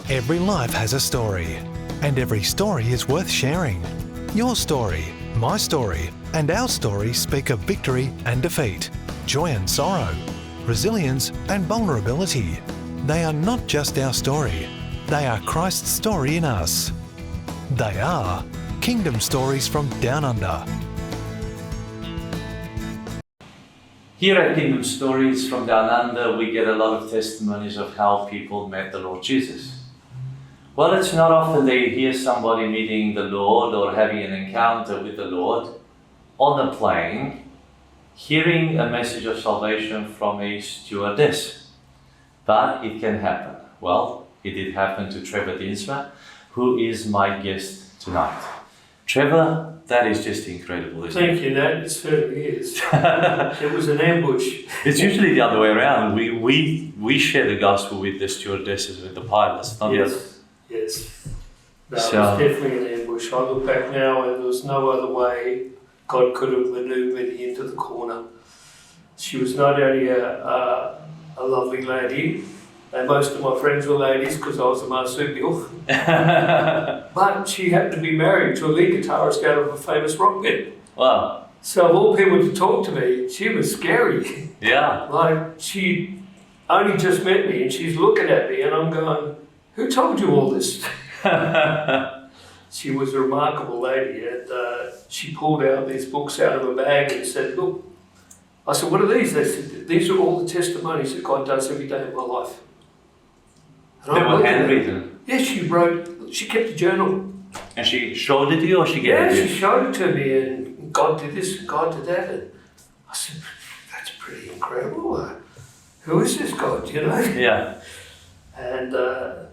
Every life has a story, and every story is worth sharing. Your story, my story, and our story speak of victory and defeat, joy and sorrow, resilience and vulnerability. They are not just our story, they are Christ's story in us. They are Kingdom Stories from Down Under. Here at Kingdom Stories from Down Under, we get a lot of testimonies of how people met the Lord Jesus. Well, it's not often that you hear somebody meeting the Lord or having an encounter with the Lord on a plane, hearing a message of salvation from a stewardess. But it can happen. Well, it did happen to Trevor Dinsmore, who is my guest tonight. Trevor, that is just incredible, isn't it? Thank you, Nat. It certainly is. It was an ambush. It's usually the other way around. We share the gospel with the stewardesses, with the pilots, not Yes. Yes. That So- was definitely an ambush. I look back now and there was no other way God could have maneuvered me into the corner. She was not only a lovely lady, and most of my friends were ladies because I was a marsupial, but she happened to be married to a lead guitarist out of a famous rock band. Wow. So of all people to talk to me, she was scary. Yeah. Like, she only just met me and she's looking at me and I'm going, who told you all this? She was a remarkable lady and she pulled out these books out of her bag and said, look, I said, what are these? They said, these are all the testimonies that God does every day of my life. And They I were looked at her. handwritten. Yeah, she kept a journal. And she showed it to you or she gave Yeah, it to she you? showed it to me and God did this and God did that. And I said, that's pretty incredible. Who is this God, you know? Yeah. And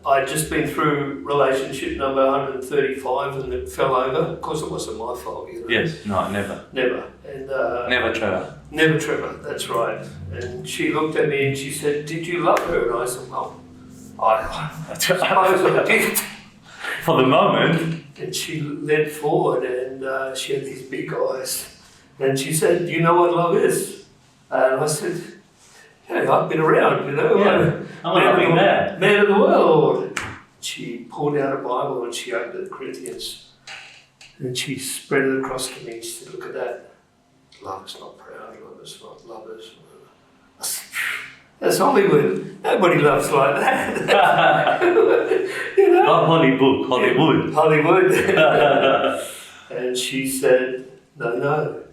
I'd just been through relationship number 135 and it fell over. Of course, it wasn't my fault, you know. Yes. No, never. Never. And Never, Trevor. never Trevor, that's right. And she looked at me and she said, did you love her? And I said, well, I suppose I did. For the moment. And she leaned forward and she had these big eyes. And she said, do you know what love is? And I said, yeah, I've been around, you know. Yeah. I'm a loving man. Man of the world. She pulled out a Bible and she opened it to Corinthians. And she spread it across to me. She said, look at that. Love is not proud, love is not lovers. I said, that's Hollywood. Nobody loves like that. You know? Not Hollywood, Hollywood. Hollywood. And she said, no.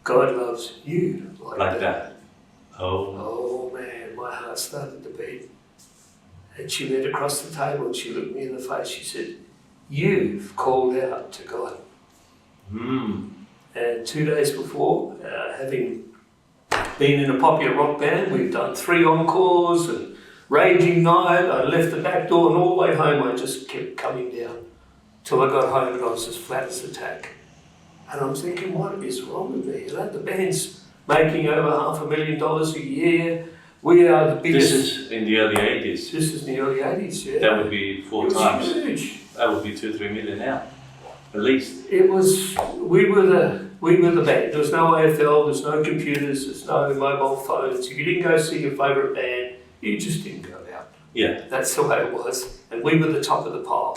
God loves you Like that. Oh. Oh man, my heart started to beat. And she leaned across the table and she looked me in the face. She said, you've called out to God. And 2 days before, having been in a popular rock band, we've done 3 encores and raging night. I left the back door and all the way home I just kept coming down till I got home and I was as flat as a tack. And I'm thinking, what is wrong with me? You know, the band's making over $500,000 a year. We are the biggest. This is in the early 80s. This is in the early 80s, yeah. That would be 4 It was times. huge. That would be 2-3 million now. At least. It was, we were the band. There was no AFL, there's no computers, there's no mobile phones. If you didn't go see your favourite band, you just didn't go out. Yeah. That's the way it was. And we were the top of the pile.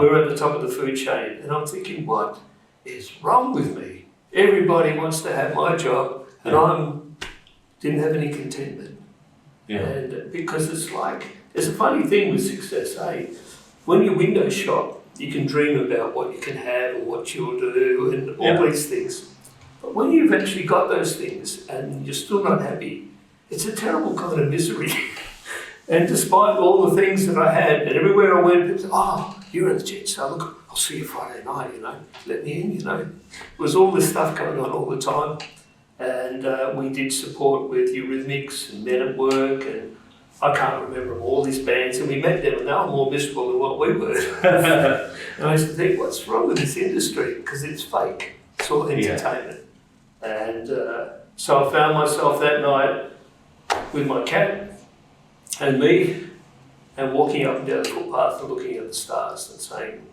We were at the top of the food chain. And I'm thinking, what is wrong with me? Everybody wants to have my job and I didn't have any contentment. Yeah. And because it's like, there's a funny thing with success, eh? When you window shop, you can dream about what you can have or what you'll do and all these things. But when you've actually got those things and you're still not happy, it's a terrible kind of misery. And despite all the things that I had, and everywhere I went, people said, oh, you're in the jet, so look, I'll see you Friday night, you know, let me in, you know. There was all this stuff going on all the time. And we did support with Eurythmics and Men at Work, and I can't remember all these bands, and we met them and they were more miserable than what we were. And I used to think, what's wrong with this industry? Because it's fake, it's all entertainment. And so I found myself that night with my cat and me, and walking up and down the footpath and looking at the stars and saying,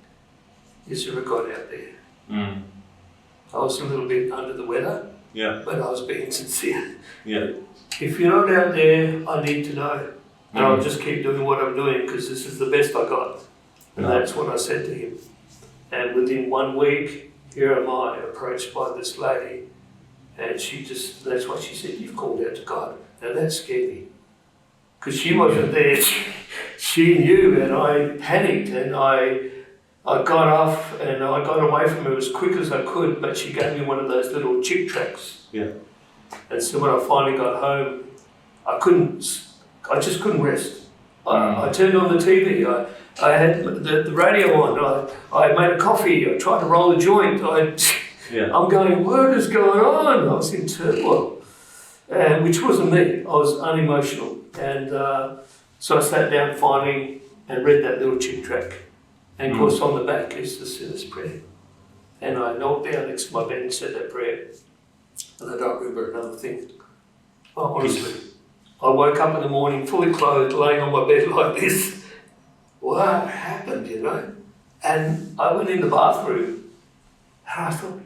is there a God out there? I was a little bit under the weather, but I was being sincere. Yeah. If you're not out there, I need to know. And I'll just keep doing what I'm doing because this is the best I got. And that's what I said to him. And within 1 week, here am I approached by this lady, and that's what she said, you've called out to God. Now that scared me. Because she wasn't there. She knew, and I panicked, and I got off and I got away from her as quick as I could, but she gave me one of those little chick tracks. Yeah. And so when I finally got home, I just couldn't rest. I turned on the TV, I had the radio on, I made a coffee, I tried to roll a joint, I'm going, what is going on? I was in turmoil, which wasn't me, I was unemotional. And so I sat down finally and read that little chick track. And of course on the back is the sinner's prayer. And I knelt down next to my bed and said that prayer. And I don't remember another thing. Oh, honestly. I woke up in the morning fully clothed, laying on my bed like this. What happened, you know? And I went in the bathroom and I thought,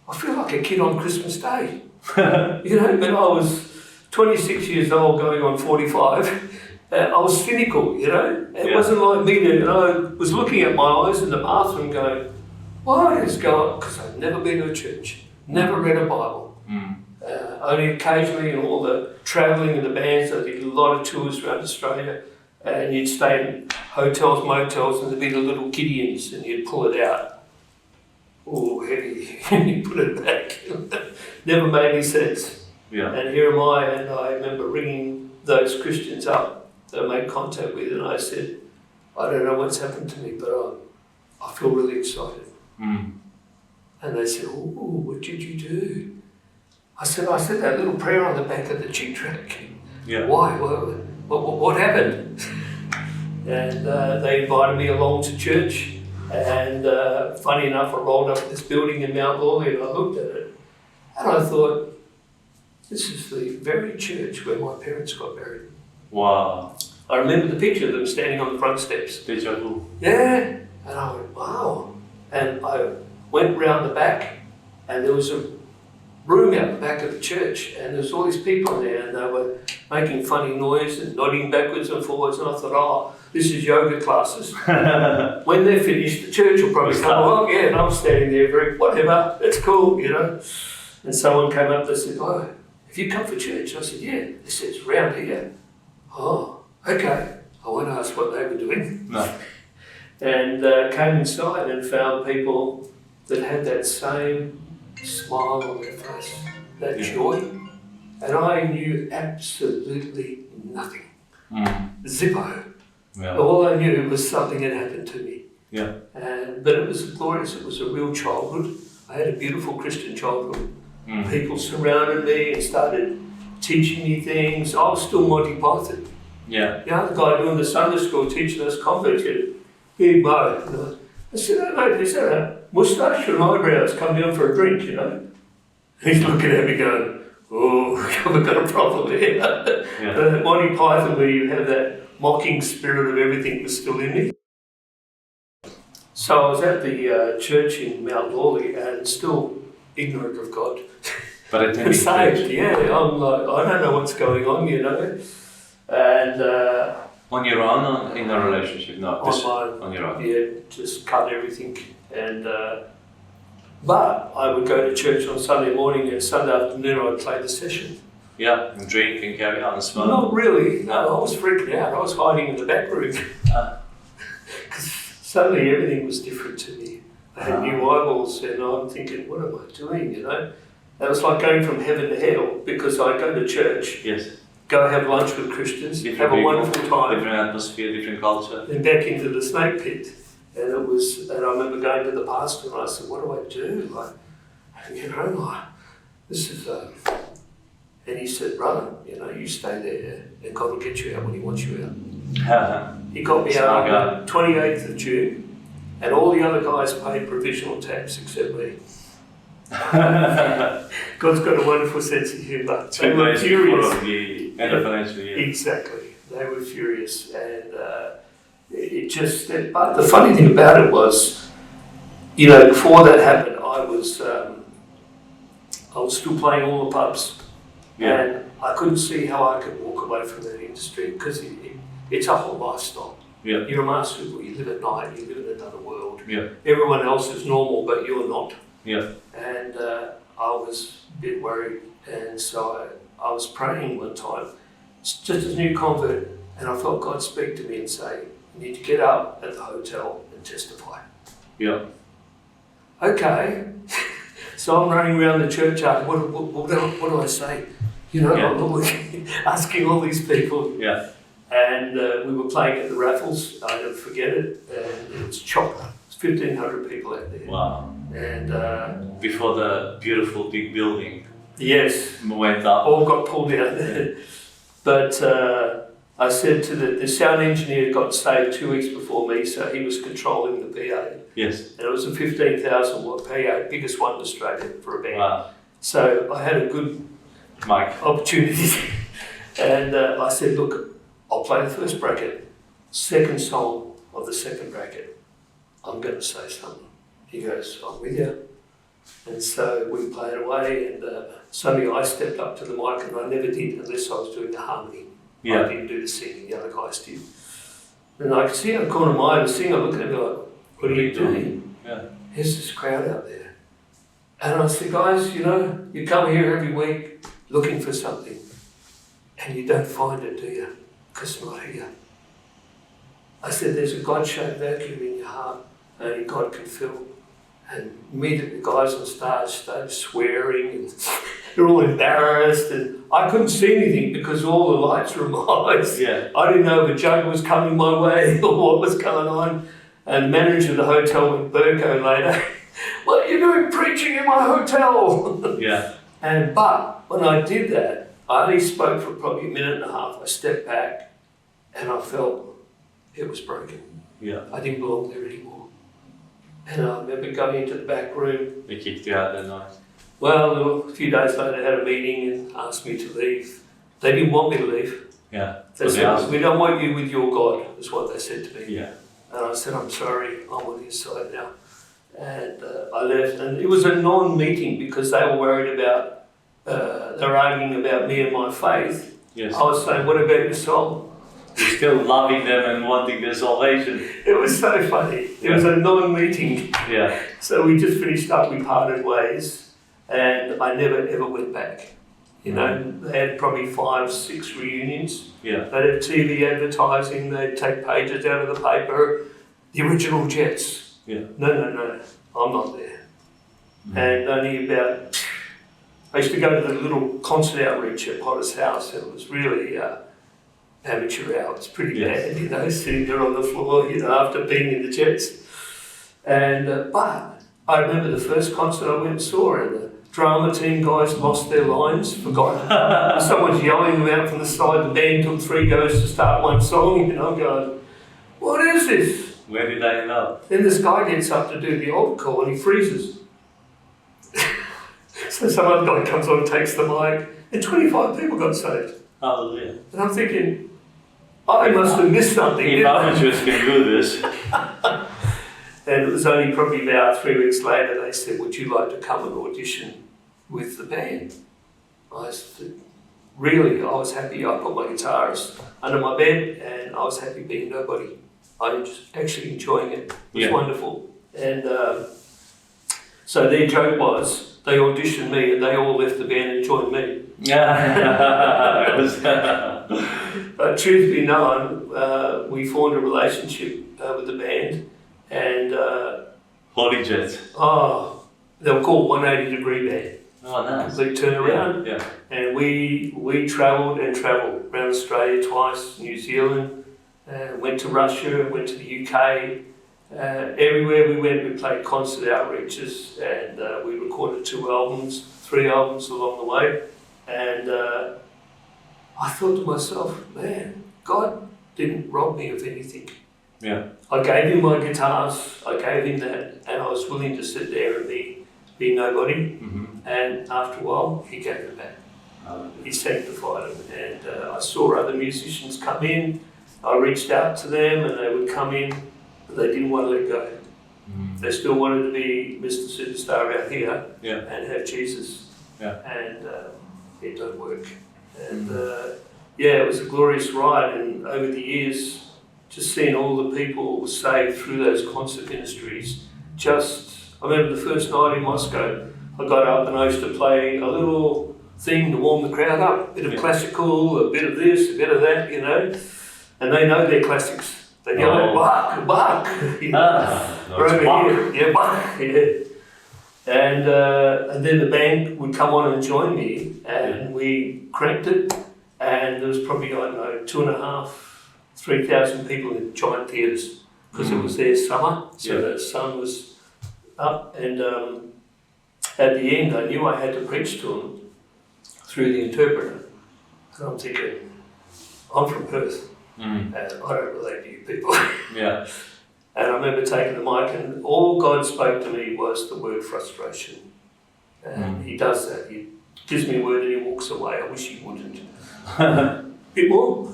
I feel like a kid on Christmas Day. You know, but I was 26 years old going on 45. I was cynical, you know? It wasn't like me to, I was looking at my eyes in the bathroom going, what is going on? Because I'd never been to a church, never read a Bible. Only occasionally in all the travelling in the bands, I did a lot of tours around Australia, and you'd stay in hotels, motels, and there'd be the little Gideons, and you'd pull it out. Oh, heavy, and you put it back. Never made any sense. Yeah. And here am I, and I remember ringing those Christians up that I made contact with, and I said, I don't know what's happened to me, but I feel really excited. And they said, oh, what did you do? I said that little prayer on the back of the chick track. Yeah. Why? What happened? And they invited me along to church. And funny enough, I rolled up this building in Mount Lawley and I looked at it. And I thought, this is the very church where my parents got buried. Wow. I remember the picture of them standing on the front steps. Deja vu. Yeah. And I went, wow. And I went round the back and there was a room out the back of the church, and there was all these people in there, and they were making funny noise and nodding backwards and forwards, and I thought, oh, this is yoga classes. When they're finished, the church will probably come along. Yeah, and I'm standing there very, whatever, it's cool, you know. And someone came up and said, oh, have you come for church? I said, yeah. They said, it's round here. Oh, okay. I won't ask what they were doing. No. And came inside and found people that had that same smile on their face, that joy, and I knew absolutely nothing. Zippo. Yeah. All I knew was something had happened to me. Yeah. But it was glorious. It was a real childhood. I had a beautiful Christian childhood. People surrounded me and started teaching me things. I was still Monty Python. Yeah. The other guy doing the Sunday school teaching us converts said, "Hey, Mo." I said, "Oh, mate, is that a moustache and eyebrows come down for a drink, you know?" He's looking at me going, "Oh, we've got a problem here." Yeah. Monty Python, where you have that mocking spirit of everything, was still in me. So I was at the church in Mount Lawley and still ignorant of God. But attending saved, yeah. I'm like, I don't know what's going on, you know. And on your own or in a relationship? No, on your own. Yeah, just cut everything. And but I would go to church on Sunday morning and Sunday afternoon I'd play the session. Yeah, and drink and carry on and smoke. Not really. No, I was freaking out. I was hiding in the back room. Because suddenly everything was different to me. I had new eyeballs and I'm thinking, what am I doing, you know? It was like going from heaven to hell because I'd go to church. Yes. Go have lunch with Christians, different have people, a wonderful time. Different atmosphere, different culture. Then back into the snake pit. And I remember going to the pastor and I said, what do I do? Like, you know, this is, and he said, brother, you know, you stay there and God will get you out when he wants you out. He got me out on the 28th of June and all the other guys paid provisional tax except me. God's got a wonderful sense of humour. They were furious. The end of financial year. Exactly. They were furious. And it just, but the funny thing about it was, you know, before that happened, I was still playing all the pubs. Yeah. And I couldn't see how I could walk away from that industry because it's a whole lifestyle. Yeah. You're a marsupial, you live at night, you live in another world. Yeah. Everyone else is normal, but you're not. Yeah. And I was a bit worried, and so I was praying one time, just as a new convert, and I felt God speak to me and say, you need to get up at the hotel and testify. Yeah. Okay. So I'm running around the church, what do I say? You know, I'm asking all these people. Yeah. And we were playing at the raffles, I never forget it, and it was chocker. It's 1,500 people out there. Wow. And before the beautiful big building yes, went up. all got pulled out there. But I said to the sound engineer got saved 2 weeks before me, so he was controlling the PA. Yes. And it was a 15,000 watt PA, biggest one in Australia for a band. Wow. So I had a good opportunity. And I said, look, I'll play the first bracket. Second song of the second bracket, I'm going to say something. He goes, I'm with you. And so we played away, and suddenly I stepped up to the mic, and I never did unless I was doing the harmony. Yeah. I didn't do the singing, the other guys did. And I could see out of the corner of my eye the singer looking at me like, what are you doing? Yeah. There's this crowd out there. And I said, guys, you know, you come here every week looking for something, and you don't find it, do you? Because it's not here. I said, there's a God-shaped vacuum in your heart, only God can fill. And immediately the guys on stage started swearing, and they're all embarrassed, and I couldn't see anything because all the lights were in my eyes. Yeah. I didn't know if a jug was coming my way or what was going on. And the manager of the hotel went Burko later, what are you doing preaching in my hotel? Yeah. But when I did that, I only spoke for probably a minute and a half. I stepped back and I felt it was broken. Yeah. I didn't belong there anymore. And I remember going into the back room. They kicked you out that night. Well, a few days later, they had a meeting and asked me to leave. They didn't want me to leave. Yeah. They said, we don't want you with your God, is what they said to me. Yeah. And I said, I'm sorry, I'm on his side now. And I left. And it was a non-meeting because they were worried about, they were arguing about me and my faith. Yes. I was saying, what about your soul? You're still loving them and wanting their salvation. It was so funny. It was a non-meeting. Yeah. So we just finished up, we parted ways, and I never ever went back. You know, they had probably 5, 6 reunions. Yeah. They'd have TV advertising, they'd take pages out of the paper, the original Jets. Yeah. No, I'm not there. And only about, I used to go to the little concert outreach at Potter's house, and it was really amateur hour. It's pretty bad, you know, sitting there on the floor, you know, after being in the Jets. And but I remember the first concert I went and saw, and the drama team guys lost their lines, forgot. Someone's yelling them out from the side. The band took 3 goes to start one song, and I'm going, what is this? Where did they end up? Then this guy gets up to do the altar call, and he freezes. So some other guy comes on, takes the mic, and 25 people got saved. Hallelujah. And I'm thinking, I must have missed something. If amateurs can do this. And it was only probably about 3 weeks later they said, would you like to come and audition with the band? I said, really, I was happy. I put my guitars under my bed and I was happy being nobody. I was actually enjoying it. It was wonderful. And so their joke was, they auditioned me and they all left the band and joined me. Yeah. But truth be known, we formed a relationship with the band, and Holy Jet. They were called 180 Degree Band. Oh, nice. Complete turnaround. Yeah. And we travelled around Australia twice, New Zealand, went to Russia, went to the UK. Everywhere we went, we played concert outreaches, and we recorded 3 albums along the way. And I thought to myself, man, God didn't rob me of anything. Yeah. I gave him my guitars, I gave him that, and I was willing to sit there and be nobody. And after a while, he gave it back. He sanctified them. And I saw other musicians come in. I reached out to them and they would come in, but they didn't want to let go. They still wanted to be Mr. Superstar out here and have Jesus. Yeah. And it don't work. And yeah, it was a glorious ride, and over the years, just seeing all the people saved through those concert ministries. I remember the first night in Moscow, I got up and I used to play a little thing to warm the crowd up, a bit of classical, a bit of this, a bit of that, you know, and they know their classics. They go, Bach, Bach. Bach, yeah. And then the band would come on and join me, and we cranked it, and there was probably, 2,500, 3,000 people in giant theatres, because it was their summer, so the sun was up, and at the end I knew I had to preach to them through the interpreter. And I'm thinking, I'm from Perth, and I don't relate to you people. Yeah. And I remember taking the mic, and all God spoke to me was the word frustration. And He does that. He gives me a word and He walks away. I wish He wouldn't. A bit more.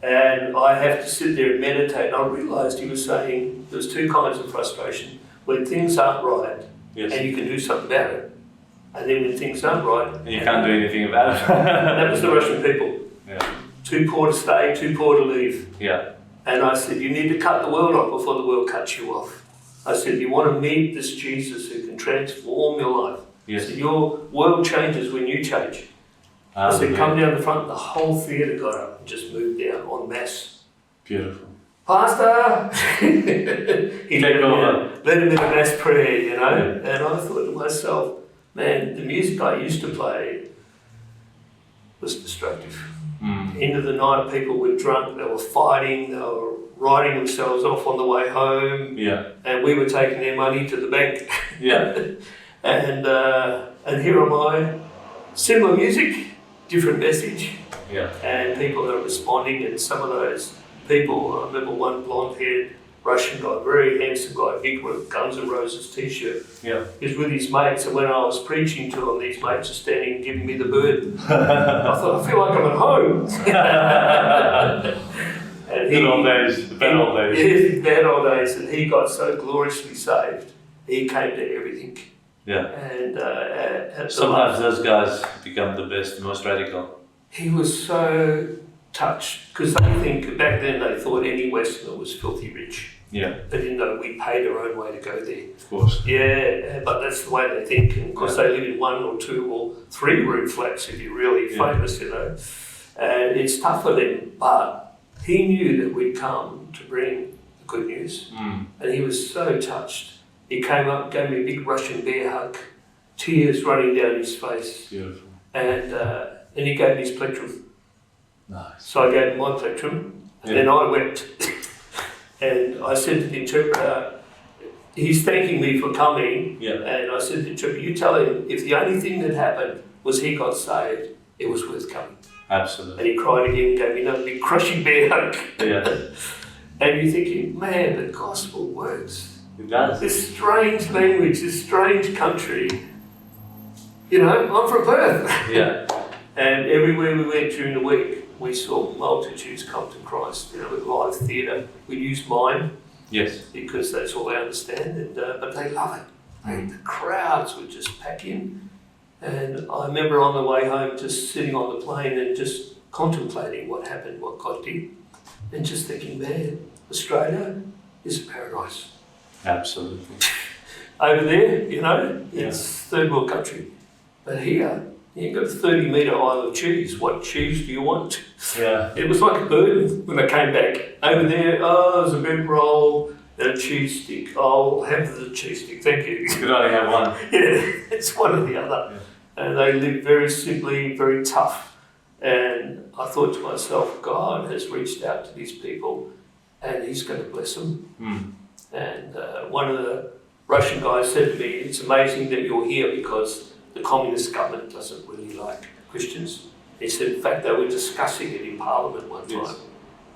And I have to sit there and meditate. And I realised He was saying there's two kinds of frustration. When things aren't right, and you can do something about it. And then when things aren't right, and you can't do anything about it. That was the Russian people. Yeah. Too poor to stay, too poor to leave. Yeah. And I said, you need to cut the world off before the world cuts you off. I said, you want to meet this Jesus who can transform your life. Yes. I said, your world changes when you change. I said, come down the front. The whole theatre got up and just moved down en masse. Beautiful. Pastor! He led him in a mass prayer, you know. Yeah. And I thought to myself, man, the music I used to play was destructive. End of the night, people were drunk, they were fighting, they were writing themselves off on the way home, and we were taking their money to the bank. And here am I, similar music, different message, and people are responding. And some of those people, I remember one blonde-haired Russian guy, very handsome guy, big with Guns N' Roses t-shirt. He was with his mates, and when I was preaching to them, these mates are standing and giving me the bird. I thought, I feel like I'm at home. And Good old days, the bad old days. Yeah, bad old days, and he got so gloriously saved. He came to everything. Yeah. And sometimes those guys become the best, the most radical. He was so touched, because they think, back then they thought any Westerner was filthy rich. Yeah. They didn't know we paid our own way to go there. Of course. Yeah, but that's the way they think, and of course they live in 1 or 2 or 3 room flats if you're really famous, you know. And it's tough for them, but he knew that we'd come to bring the good news, and he was so touched. He came up, gave me a big Russian bear hug, tears running down his face. Beautiful. And he gave me his plectrum. Nice. So I gave him my plectrum, and then I wept. And I said to the interpreter, he's thanking me for coming, and I said to the interpreter, you tell him if the only thing that happened was he got saved, it was worth coming. Absolutely. And he cried again, gave me another big crushing bear hug. And you're thinking, man, the gospel works. It does. This strange language, this strange country. You know, I'm from Perth. And everywhere we went during the week, we saw multitudes come to Christ. You know, with live theatre, we used mime. Yes. Because that's all they understand, and but they love it. The crowds would just pack in. And I remember on the way home just sitting on the plane and just contemplating what happened, what God did, and just thinking, man, Australia is a paradise. Absolutely. Over there, you know, it's third world country. But here, you've got a 30-metre aisle of cheese. What cheese do you want? It was like a burden when I came back. Over there, there's a big roll and a cheese stick. I'll have the cheese stick, thank you. You could only have one. It's one or the other. And they live very simply, very tough. And I thought to myself, God has reached out to these people and He's going to bless them. And one of the Russian guys said to me, it's amazing that you're here because the communist government doesn't really like Christians. He said, in fact, they were discussing it in Parliament one time.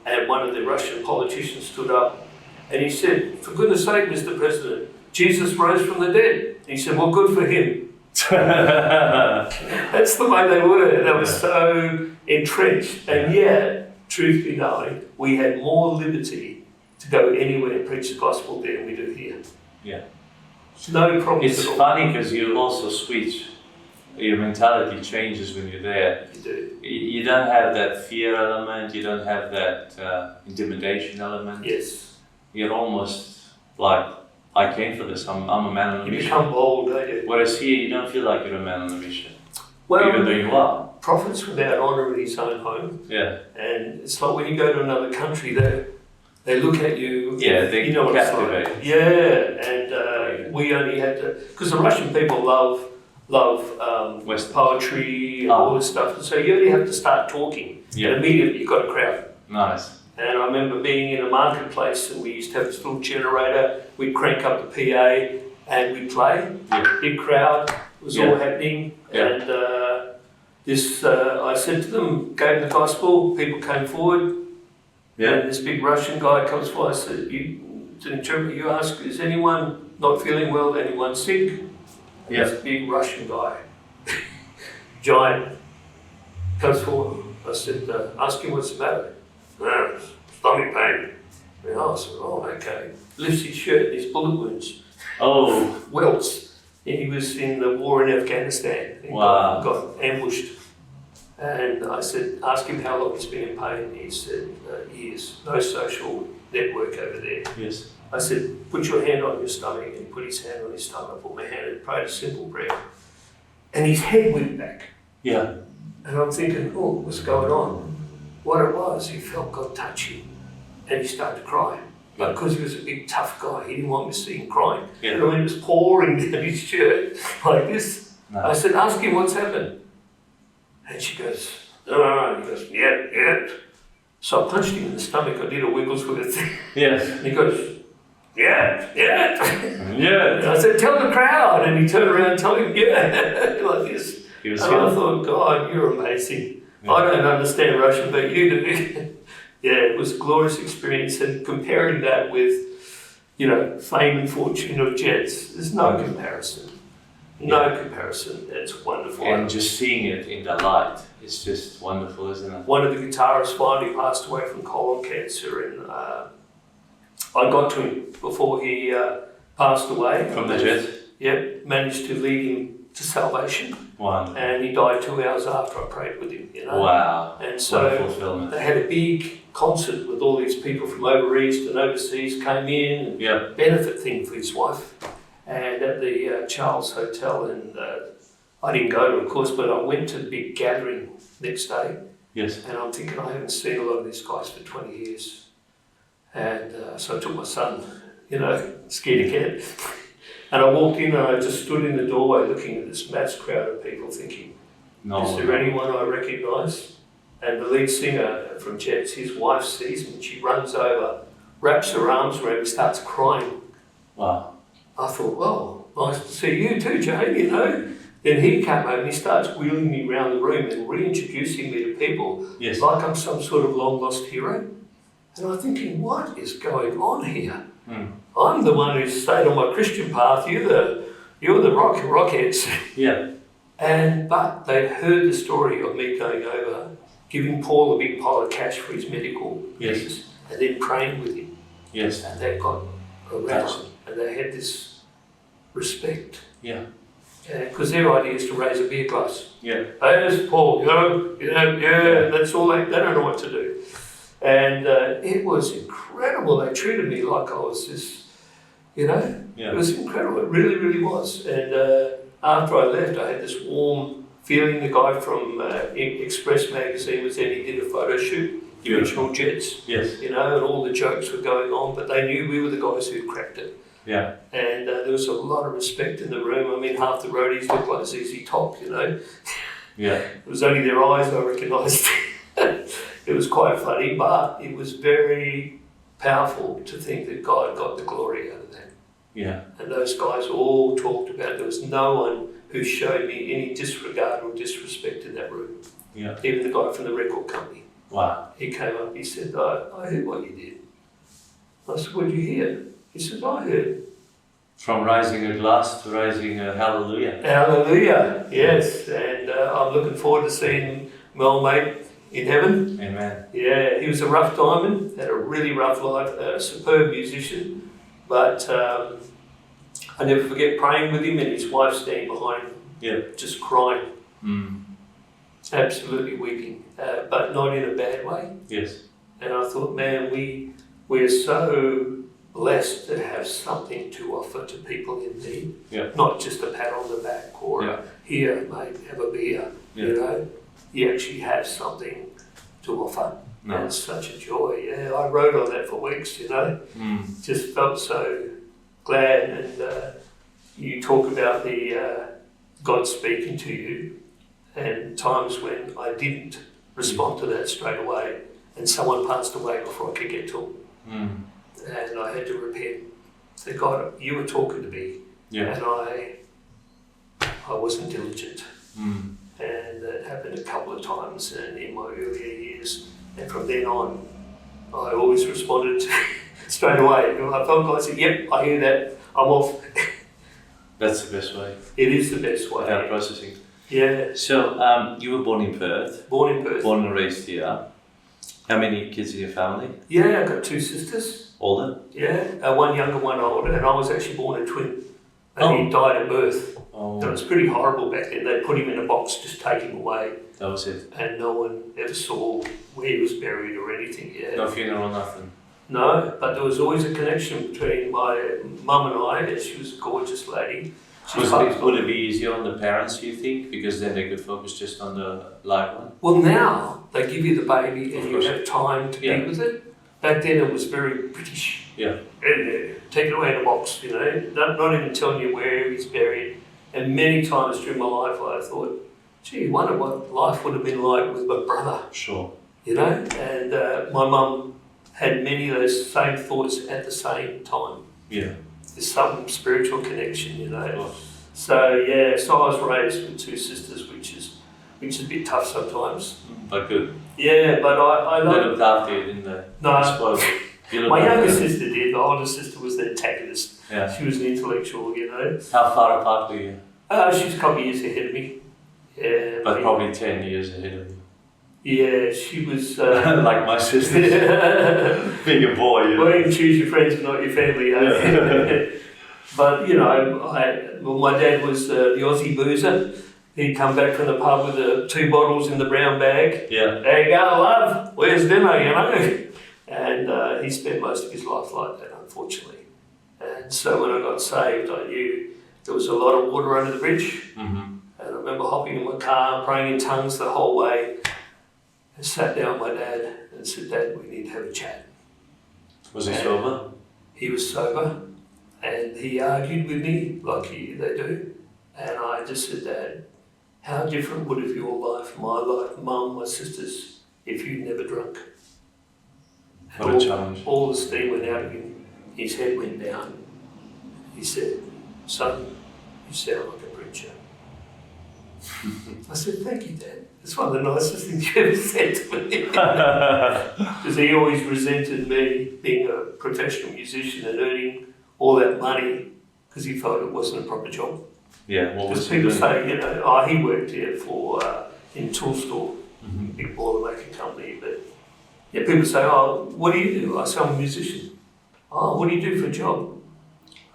And one of the Russian politicians stood up and he said, for goodness sake, Mr. President, Jesus rose from the dead. And he said, well, good for him. That's the way they were. They were so entrenched. And yet, truth be known, we had more liberty to go anywhere and preach the gospel there than we do here. No problem. It's funny because you also switch Your mentality changes when you're there. You do. You don't have that fear element, you don't have that intimidation element. Yes. You're almost like, I came for this, I'm a man on a You mission. become bold, don't you? Whereas here, you don't feel like you're a man on a mission. Well, even though you are. Prophet's without honour in his own home. Yeah. And it's like when you go to another country, they look at you. Yeah, they you know what it's captivate. like. Yeah, and we only had to, because the Russian people love poetry and all this stuff. And so you only have to start talking, and immediately you've got a crowd. Nice. And I remember being in a marketplace, and we used to have this little generator. We'd crank up the PA, and we'd play. Yeah. Big crowd. It was all happening, and I said to them, gave them the gospel. People came forward. Yeah. And this big Russian guy comes forward. I said, you ask, is anyone not feeling well? Anyone sick? Yeah. This big Russian guy, giant, comes forward. I said, ask him what's the matter. Stomach pain. And I said, oh, okay. Lifts his shirt and his bullet wounds. Oh. Welts. And he was in the war in Afghanistan. And got ambushed. And I said, ask him how long he's been in pain. He said, years. No social network over there. Yes. I said, put your hand on your stomach. And he put his hand on his stomach. I put my hand and prayed a simple prayer. And his head went back. Yeah. And I'm thinking, oh, what's going on? What it was, he felt God touch him. And he started to cry. But because he was a big, tough guy, he didn't want me to see him crying. Yeah. And when it was pouring down his shirt like this, I said, ask him what's happened. And she goes, no. He goes, yeah. So I punched him in the stomach. I did a wiggles with it. Yes. And he goes, yeah. Yeah. And I said, tell the crowd. And he turned around and told him, yeah, like this. And I thought, God, you're amazing. Yeah. I don't understand Russian, but you do. Yeah, it was a glorious experience. And comparing that with, fame and fortune of jets, there's no comparison. No comparison. It's wonderful. And just seeing it in the light, it's just wonderful, isn't it? One of the guitarists finally passed away from colon cancer, and I got to him before he passed away. From the jet? Yep, managed to lead him to salvation. Wonderful. And he died 2 hours after I prayed with him. Wow. And so they had a big concert with all these people from over east and overseas came in. Benefit thing for his wife. And at the Charles Hotel, and I didn't go to it, of course, but I went to the big gathering next day. Yes. And I'm thinking, I haven't seen a lot of these guys for 20 years. And so I took my son, scared kid. And I walked in and I just stood in the doorway looking at this mass crowd of people thinking, is there anyone I recognise? And the lead singer from Jets, his wife sees me and she runs over, wraps her arms around me, starts crying. Wow. I thought, well, nice to see you too, Jane, Then he came over and he starts wheeling me around the room and reintroducing me to people like I'm some sort of long-lost hero. And I'm thinking, what is going on here? I'm the one who's stayed on my Christian path. You're the rockheads. Yeah. But they'd heard the story of me going over, giving Paul a big pile of cash for his medical needs, and then praying with him. Yes. And they got around, and they had this respect. Yeah. Because their idea is to raise a beer glass. Yeah. There's Paul, that's all they don't know what to do. And it was incredible. They treated me like I was this, It was incredible. It really, really was. And after I left, I had this warm feeling. The guy from Express magazine was there. He did a photo shoot, the original Jets. Yes. And all the jokes were going on, but they knew we were the guys who cracked it. Yeah. And there was a lot of respect in the room. I mean, half the roadies looked like ZZ Top, Yeah. It was only their eyes I recognised. It was quite funny, but it was very powerful to think that God got the glory out of that. Yeah. And those guys all talked about it. There was no one who showed me any disregard or disrespect in that room. Yeah. Even the guy from the record company. Wow. He came up, he said, I heard what you did. I said, what did you hear? He said, I heard. From raising a glass to raising a hallelujah. Hallelujah, yes. And I'm looking forward to seeing my old mate in heaven. Amen. Yeah, he was a rough diamond, had a really rough life, a superb musician. But I never forget praying with him and his wife standing behind just crying, Mm. absolutely weeping, but not in a bad way. Yes. And I thought, man, we're so blessed to have something to offer to people in need. Yeah. Not just a pat on the back or here, mate, have a beer. Yeah. You know, you actually have something to offer. No. And it's such a joy. Yeah, I wrote on that for weeks, you know. Mm. Just felt so glad. And you talk about the God speaking to you, and times when I didn't respond to that straight away, and someone passed away before I could get to them. Mm. And I had to repent. Say, God, you were talking to me, Yeah. and I wasn't diligent. Mm. And that happened a couple of times in my earlier years. And from then on, I always responded straight away. I felt God said, yep, I hear that, I'm off. That's the best way. It is the best way. Without processing. Yeah. So, you were born in Perth. Born in Perth. Born and raised here. How many kids in your family? Yeah, I've got two sisters. Older? Yeah, one younger, one older, and I was actually born a twin. And he died at birth. Oh. It was pretty horrible back then. They put him in a box, just take him away. That was it. And no one ever saw where he was buried or anything. Yeah. No funeral, nothing. No, but there was always a connection between my mum and I, and she was a gorgeous lady. Would it be easier on the parents, you think? Because then they could focus just on the live one? Well, now they give you the baby and Of you course. have time to be with it. Back then it was very British. Yeah. And take it away in a box, you know, not even telling you where he's buried. And many times during my life I thought, gee, I wonder what life would have been like with my brother. Sure. You know, and my mum had many of those same thoughts at the same time. Yeah. There's some spiritual connection, you know. So yeah, so I was raised with two sisters, which is a bit tough sometimes. But good. Yeah, but I They love. looked after you, didn't they? No. I suppose. My younger sister did. The older sister was the antagonist. Yeah. She was an intellectual, you know. How far apart were you? She's a couple of years ahead of me. Yeah. But probably 10 years ahead of you. Yeah, she was. Like my sister. Being a boy, you know. Well, you can choose your friends, but not your family. Yeah. But you know, my dad was the Aussie boozer. He'd come back from the pub with the 2 bottles in the brown bag. Yeah. There you go, love. Where's dinner? You know. And he spent most of his life like that, unfortunately. And so when I got saved, I knew there was a lot of water under the bridge. Mm-hmm. And I remember hopping in my car, praying in tongues the whole way. I sat down with my dad and said, Dad, we need to have a chat. Was he sober? He was sober, and he argued with me like they do. And I just said, Dad, how different would have your life, my life, Mum, my sisters, if you'd never drunk? What a challenge. All the steam went out of him. His head went down. He said, Son, you sound like a preacher. I said, thank you, Dad. It's one of the nicest things you ever said to me. Because he always resented me being a professional musician and earning all that money because he felt it wasn't a proper job. Yeah, what was Because he people doing? say, you know, he worked here for, in tool store, big boiler making company. But yeah, people say, oh, what do you do? I say, I'm a musician. Oh, what do you do for a job?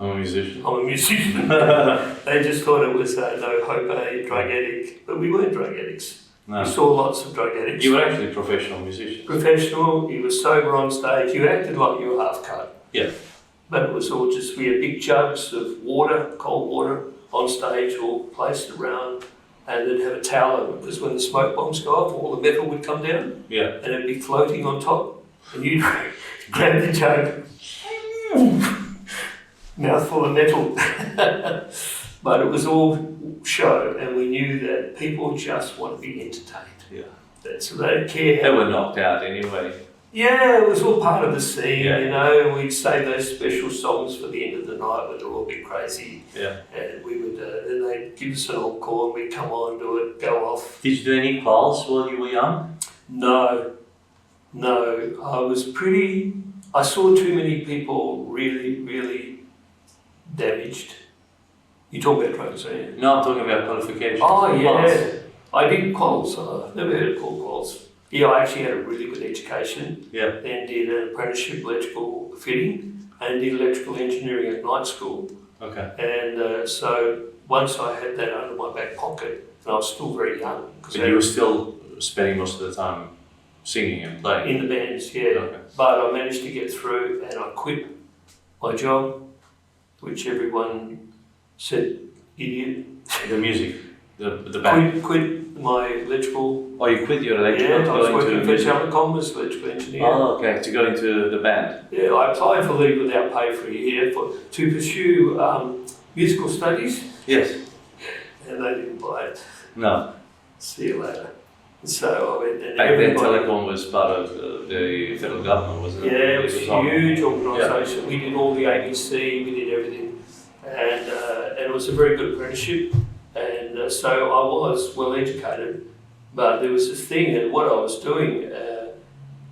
I'm a musician. I'm a musician. They just thought it was no hope, drug addict. But we weren't drug addicts. No. We saw lots of drug addicts. You were actually a professional musician. Professional, you were sober on stage, you acted like you were half cut. Yeah. But it was all just, we had big jugs of water, cold water, on stage, all placed around, and they'd have a towel over it, because when the smoke bombs go off, all the metal would come down, Yeah. and it'd be floating on top, and you'd grab the jug, mouthful of metal. But it was all show, and we knew that people just want to be entertained. Yeah. So they didn't care. They were knocked out anyway. Yeah, it was all part of the scene, Yeah. you know. We'd say those special songs for the end of the night when they're all a bit crazy. Yeah. And we would, then they'd give us an encore and we'd come on, do it, go off. Did you do any quals while you were young? No. I saw too many people really, really damaged. You talk about drugs, don't you? No, I'm talking about qualifications. Oh, yeah. Quals. I did quals. I've never heard of quals. Yeah, I actually had a really good education. Yeah. Then did an apprenticeship electrical fitting and did electrical engineering at night school. Okay. And so once I had that under my back pocket, and I was still very young. But you were still spending most of the time singing and playing? In the bands, yeah. Okay. But I managed to get through, and I quit my job, which everyone said, idiot. The music, the band? Quit my electrical. Oh, you quit your electrical Yeah, I was working for music? Telecom as electrical engineer. Oh, okay, to go into the band. Yeah, I applied for leave without pay for a year to pursue musical studies, Yes. and they didn't buy it. No. See you later. So I went, and Back then, everybody. Telecom was part of the federal government, wasn't it? Yeah, it was a on- huge organisation. We did all the ABC, we did everything, and it was a very good apprenticeship. And so I was well educated, but there was this thing, and what I was doing,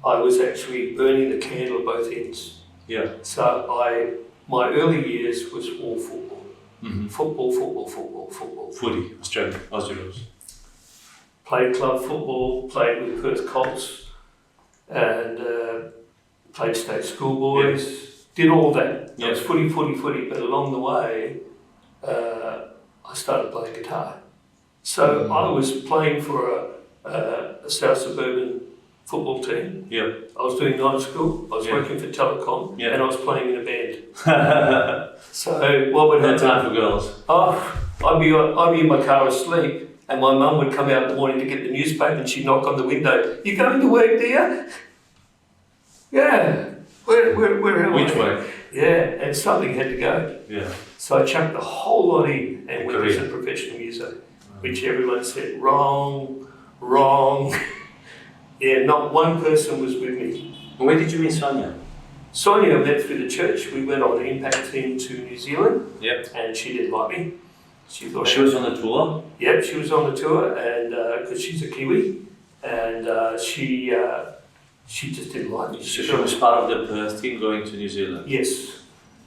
I was actually burning the candle at both ends. Yeah. So my early years was all football. Mm-hmm. Football. Footy, Australian, Aussie rules. Played club football, played with Perth Colts, and played state schoolboys, did all that. Yeah. It was footy, but along the way, I started playing guitar. So I was playing for a South Suburban football team. Yeah. I was doing night school, I was Yeah. working for Telecom, Yeah. and I was playing in a band. So what would No happen? time for girls. Oh, I'd be in my car asleep, and my mum would come out in the morning to get the newspaper, and she'd knock on the window. You going to work, dear? Yeah. Where am I? Which way? Yeah, and something had to go. Yeah. So I chucked the whole lot in and went as a Career. professional user, which everyone said, wrong. Yeah, not one person was with me. And where did you meet Sonia? Sonia I met through the church. We went on an impact team to New Zealand, Yep. and she didn't like me. She thought She was on the tour? Yep, she was on the tour, and because she's a Kiwi, and she just didn't like me. So she was part of the Perth team going to New Zealand? Yes,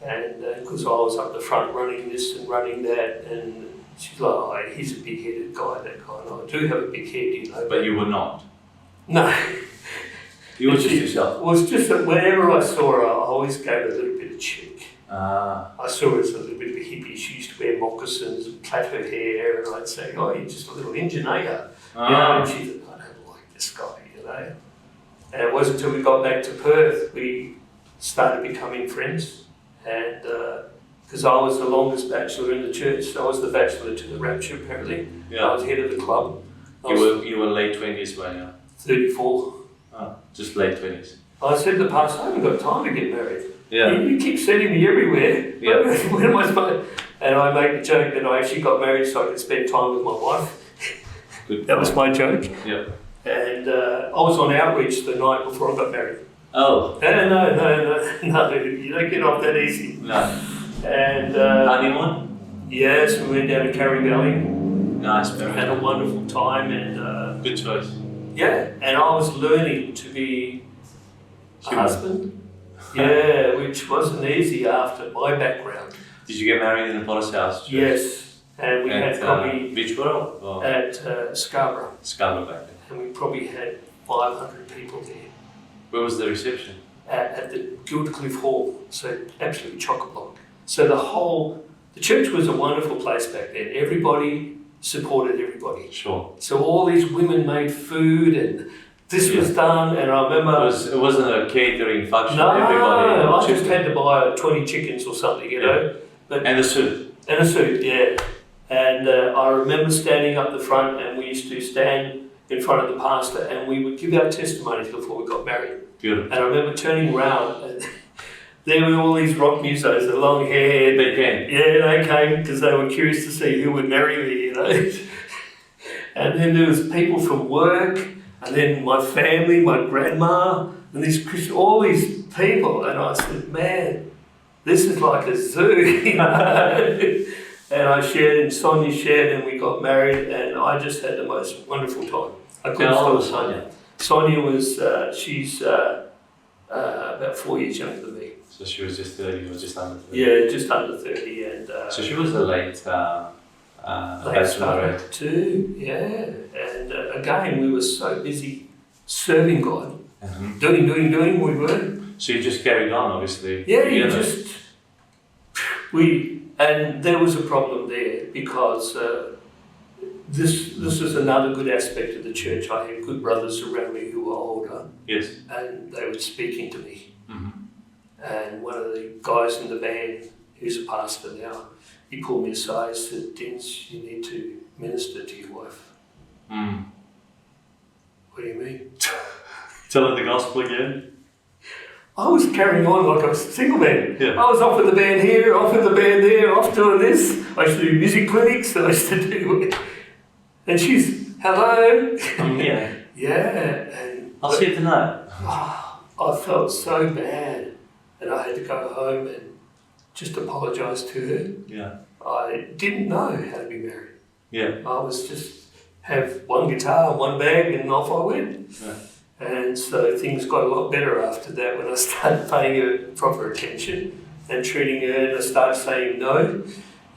and because I was up the front running this and running that, and she's like, oh, he's a big-headed guy, that guy. And I do have a big head, you know. But you were not? No. You were just yourself? It was just that whenever I saw her, I always gave her a little bit of cheek. Ah. I saw her as a little bit of a hippie. She used to wear moccasins and plait her hair, and I'd say, oh, you're just a little engineer. You know, and she thought, I don't like this guy, you know. And it wasn't until we got back to Perth, we started becoming friends. And because I was the longest bachelor in the church, so I was the bachelor to the rapture, apparently. Yeah. I was head of the club. You were late 20s when you 34. Oh, just late 20s. I said to the pastor, I haven't got time to get married. Yeah. You keep sending me everywhere. Yeah. When am I supposed to? And I make the joke that I actually got married so I could spend time with my wife. Good. That was my joke. Yeah. And I was on outreach the night before I got married. Oh. No, you don't get off that easy. No. And Honeymoon? yes, we went down to Carry Valley, Nice, very had a wonderful time, and good choice. yeah, and I was learning to be a Human. husband. Yeah, which wasn't easy after my background. Did you get married in the Potter's house? Church? Yes, and we had probably Beachboro or at Scarborough, Scarborough back then? and we probably had 500 people there Where was the reception? at the Gildcliff Hall, so absolutely chock-a-block. So the church was a wonderful place back then. Everybody supported everybody. Sure. So all these women made food, and this was done, and I remember... It wasn't a catering function. No, Everybody I just chipped had to buy 20 chickens or something, you know. But, in. And a suit. and a suit, yeah. And I remember standing up the front, and we used to stand in front of the pastor, and we would give our testimonies before we got married. Beautiful. And I remember turning around, and there were all these rock musos, the long hair. They came. Yeah, they came because they were curious to see who would marry me, you know. And then there was people from work, and then my family, my grandma, and all these people. And I said, man, this is like a zoo, you know. And I shared, and Sonia shared, and we got married, and I just had the most wonderful time. I couldn't How old stop was Sonia. Sonia was, she's about 4 years younger than me. So she was just 30, or just under 30? Yeah, just under 30. And So she was a late they started bachelorette. too, yeah. And again, we were so busy serving God. Mhm. Doing, we were. So you just carried on, obviously. Yeah, you together. just And there was a problem there because this is another good aspect of the church. I had good brothers around me who were older. Yes. And they were speaking to me. Mm-hmm. And one of the guys in the band, who's a pastor now, he pulled me aside and said, Dins, you need to minister to your wife. Mm. What do you mean? Tell her the gospel again. I was carrying on like I was a single man. Yeah. I was off with the band here, off with the band there, off doing this. I used to do music clinics, and I used to do... And she's, hello? I'm here. Yeah. And I'll see you tonight. I felt so bad. And I had to go home and just apologise to her. Yeah. I didn't know how to be married. Yeah. I was just have one guitar and one bag and off I went. Yeah. And so things got a lot better after that when I started paying her proper attention and treating her, and I started saying no.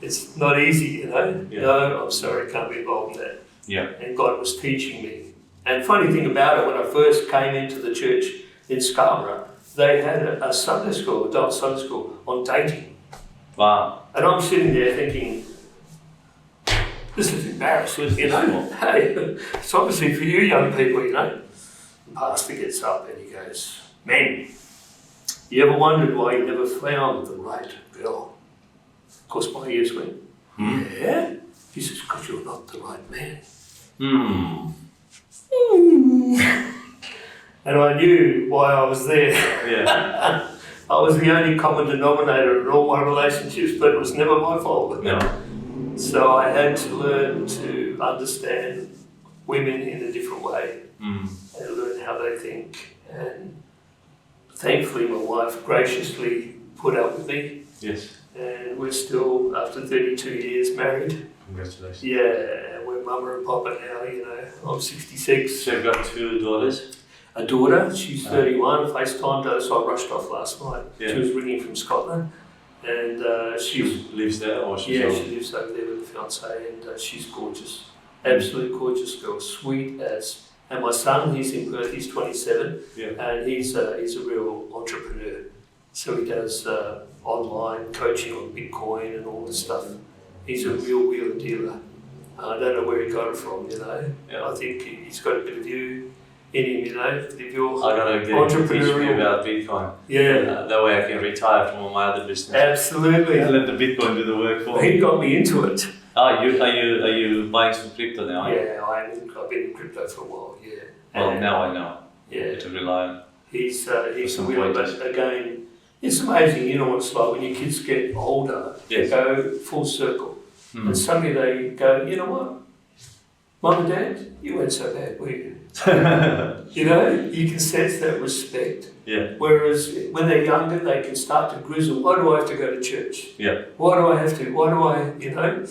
It's not easy, you know. Yeah. No, I'm sorry, can't be involved in that. Yeah. And God was teaching me. And funny thing about it, when I first came into the church in Scarborough, they had a Sunday school, adult Sunday school, on dating. Wow. And I'm sitting there thinking, this is embarrassing, you know. Hey, it's obviously for you young people, you know. The pastor gets up and he goes, men, you ever wondered why you never found the right girl? Of course, my ears went, yeah? He says, because you're not the right man. And I knew why I was there. Yeah. I was the only common denominator in all my relationships, but it was never my fault. No. So I had to learn to understand women in a different way and learn how they think. And thankfully, my wife graciously put up with me. Yes. And we're still, after 32 years, married. Congratulations. Yeah, we're mama and papa now, you know. I'm 66. So you've got 2 daughters? A daughter, she's 31, FaceTimed her, so I rushed off last night. Yeah. She was ringing from Scotland, and She lives there, or she's yeah, over? she lives over there with the fiance, and she's gorgeous, absolute gorgeous girl, sweet as. And my son, he's in Perth, he's 27, Yeah. and he's a real entrepreneur. So he does online coaching on Bitcoin and all this stuff. He's a real wheeler dealer. I don't know where he got it from, you know. Yeah. I think he's got a bit of you in him, you know. If you're I gotta get him to teach me about Bitcoin. yeah, That way I can retire from all my other business. absolutely. And let the Bitcoin do the work for me. He got me into it. Are you buying some crypto now? Yeah, I've been in crypto for a while. Yeah. Well, And, now I know. yeah, To rely on. he's some a wheeler, pointers. but again, it's amazing. You know what it's like when your kids get older. Yes. They go full circle, Mm. and suddenly they go, you know what, Mum and Dad, you weren't so bad, were you? You know, you can sense that respect. Yeah. Whereas when they're younger, they can start to grizzle. Why do I have to go to church? Yeah. Why do I have to? Why do I, you know?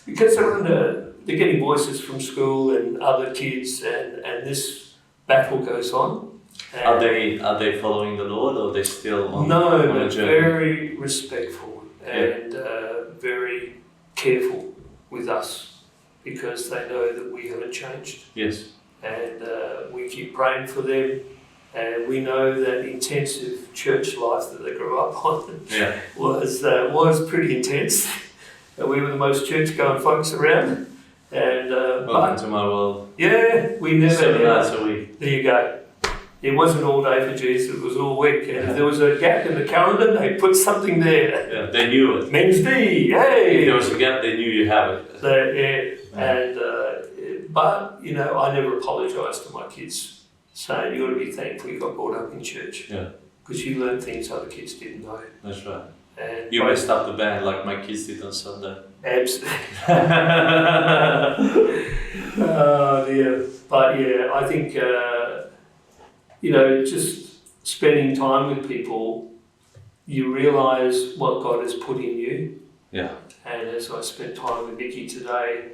Because they're getting voices from school and other kids, and this battle goes on. Are they following the Lord, or are they still on, No, on a but journey? very respectful and very careful with us, because they know that we haven't changed. Yes. And we keep praying for them, and we know that intensive church life that they grew up on Yeah. was pretty intense. And we were the most church-going folks around. And Welcome to my world. yeah, we never 7 nights ever. a week. There you go. It wasn't all day for Jesus; it was all week. And if there was a gap in the calendar, they put something there. Yeah, they knew it. Men's D, If hey. there was a gap, they knew you have it. So, yeah, and but you know, I never apologised to my kids, saying you got to be thankful you got brought up in church. Yeah. Because you learn things other kids didn't know. That's right. And You messed up the band like my kids did on Sunday. absolutely. Oh dear. But yeah, I think you know, just spending time with people, you realise what God has put in you. Yeah. And as I spent time with Mickey today,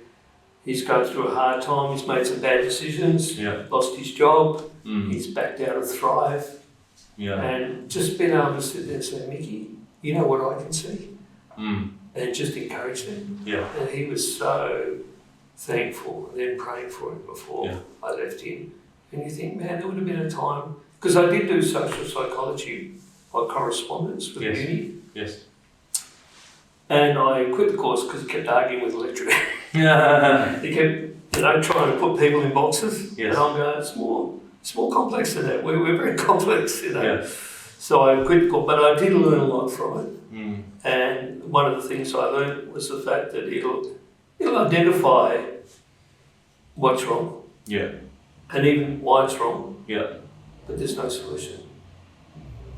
he's going through a hard time. He's made some bad decisions. Yeah. Lost his job. Mm. He's backed out of Thrive. Yeah. And just being able to sit there and say, Mickey, you know what I can see? Mm. And just encourage them. Yeah. And he was so thankful, and then praying for him before I left him. And you think, man, there would have been a time, because I did do social psychology by correspondence with uni. Yes. And I quit the course because I kept arguing with the lecturer. Yeah. He kept, trying to put people in boxes. Yes. And I'm going, it's more complex than that. We're very complex, Yeah. So I quit the course, but I did learn a lot from it. Mm. And one of the things I learned was the fact that it'll identify what's wrong. Yeah. And even why it's wrong. Yeah. But there's no solution.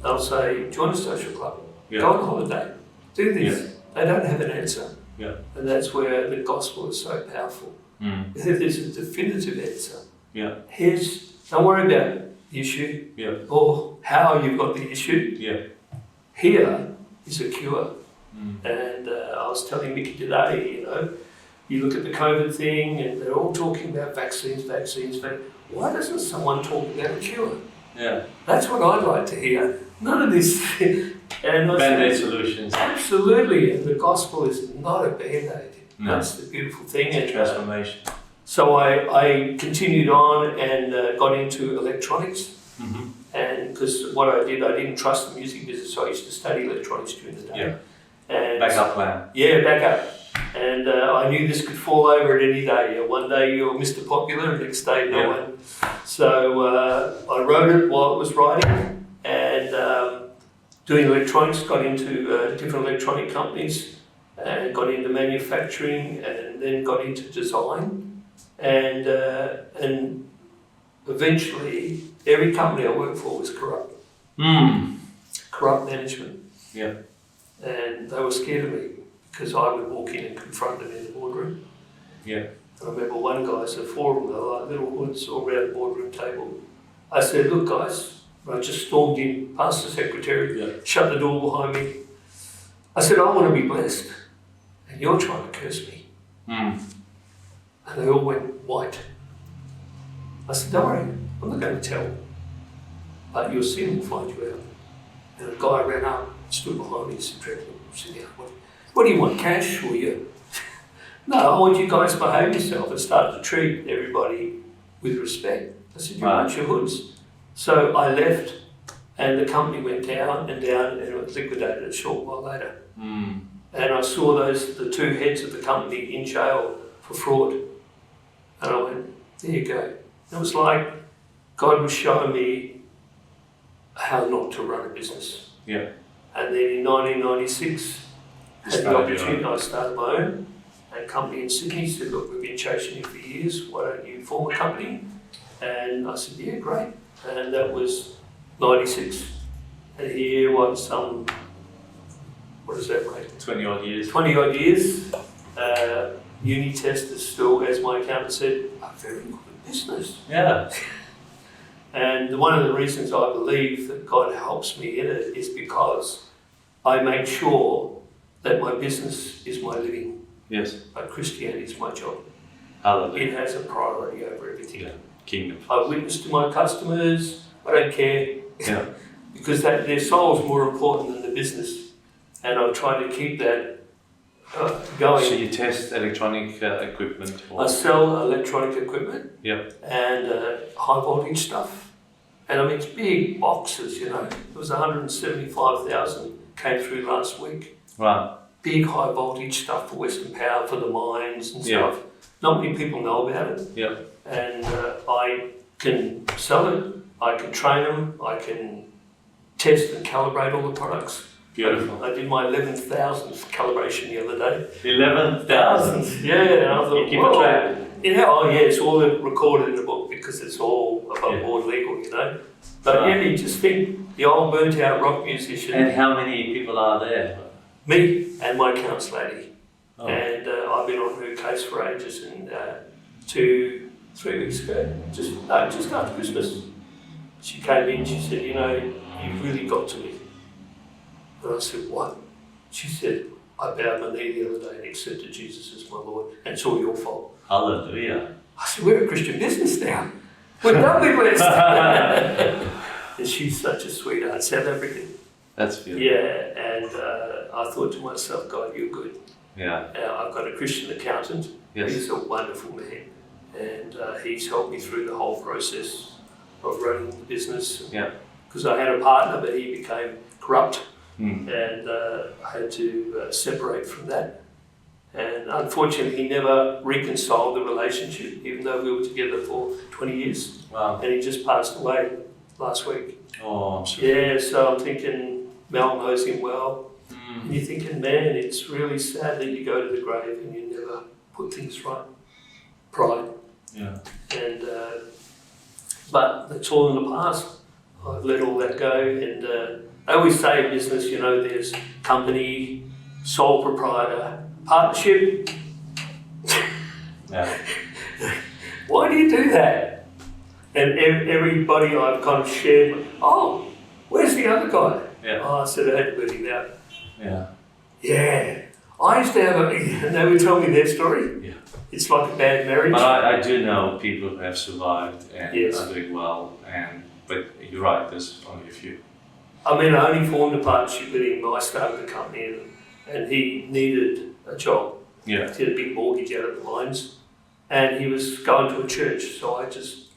They'll say, join a social club, Yeah. go on holiday, do this. Yeah. They don't have an answer. Yeah. And that's where the gospel is so powerful. Mm. There's a definitive answer. Yeah. Don't worry about the issue Yeah. or how you've got the issue. Yeah. Here is a cure. Mm. And I was telling Mickey today, you look at the COVID thing and they're all talking about vaccines. Why doesn't someone talk about a cure? Yeah. That's what I'd like to hear. None of this. Band-aid solutions. Absolutely. And the gospel is not a band-aid. No. That's the beautiful thing. And, Transformation. so I continued on and got into electronics. Mm-hmm. And because what I didn't trust the music business, so I used to study electronics during the day. Yeah. And Backup plan. Yeah, backup. And I knew this could fall over at any day. One day you're Mr. Popular, and next day no one. So I wrote it while it was writing, and doing electronics, got into different electronic companies, and got into manufacturing, and then got into design, and eventually every company I worked for was corrupt. Mm. Corrupt management. Yeah. And they were scared of me because I would walk in and confront them in the boardroom. Yeah. And I remember one guy, so four of them, they were like little hoods all around the boardroom table. I said, look guys, I just stormed in past the secretary, shut the door behind me. I said, I want to be blessed and you're trying to curse me. Mm. And they all went white. I said, don't worry, I'm not going to tell, but your sin will find you out. And a guy ran up, stood behind me and said, Trevor, sit down. What do you want, cash or you? No, I want you guys to behave yourself and start to treat everybody with respect. I said, you're a bunch of hoods. So I left and the company went down and it was liquidated a short while later. Mm. And I saw the two heads of the company in jail for fraud. And I went, there you go. It was like God was showing me how not to run a business. Yeah. And then in 1996, I had the opportunity, I started my own company in Sydney. Said, look, we've been chasing you for years, why don't you form a company? And I said, yeah, great. And that was 96. And here was what is that, mate? 20 odd years. 20 odd years. Uni test is still, as my accountant said, a very good business. Yeah. And one of the reasons I believe that God helps me in it is because I make sure that my business is my living. Yes. But Christianity is my job. Hallelujah. It has a priority over everything. Yeah. Kingdom. I witness to my customers. I don't care. Yeah. Because their soul is more important than the business. And I'm trying to keep that going. So you test electronic equipment? I sell electronic equipment. Yeah. And high voltage stuff. And I mean, it's big boxes, It was 175,000 came through last week. Wow. Big high voltage stuff for Western Power, for the mines and stuff. Not many people know about it. Yeah. And I can sell it, I can train them, I can test and calibrate all the products. Beautiful. I did my 11,000th calibration the other day. 11,000? Yeah, and I thought, you keep a track? It's all recorded in the book because it's all above board legal, But you just think, the old burnt out rock musician. And how many people are there? Me and my accounts lady. Oh. And I've been on her case for ages, and 3 weeks ago, just after Christmas, she came in, she said, you've really got to me. And I said, what? She said, I bowed my knee the other day and accepted Jesus as my Lord, and it's all your fault. Hallelujah. I said, we're a Christian business now. We're doubly blessed. And she's such a sweetheart, South African. That's beautiful. Yeah, and I thought to myself, God, you're good. Yeah. I've got a Christian accountant. Yes. He's a wonderful man. And he's helped me through the whole process of running the business. Yeah. Because I had a partner, but he became corrupt. and I had to separate from that. And unfortunately, he never reconciled the relationship, even though we were together for 20 years. Wow. And he just passed away last week. Oh, I'm sorry. Yeah, so I'm thinking Mel knows him well. And you're thinking, man, it's really sad that you go to the grave and you never put things right. Pride. Yeah. And but that's all in the past. I've let all that go. And I always say in business, you know, there's company, sole proprietor, partnership. Yeah. Why do you do that? And everybody I've kind of shared, oh, where's the other guy? Yeah. Oh, I said I had to put him out. Yeah. Yeah. I used to have and they would tell me their story. Yeah. It's like a bad marriage. But I do know people who have survived and Yes. are doing well, but you're right, there's only a few. I mean, I only formed a partnership with him. I started the company and he needed a job. Yeah. He had a big mortgage out at the mines and he was going to a church. So I just,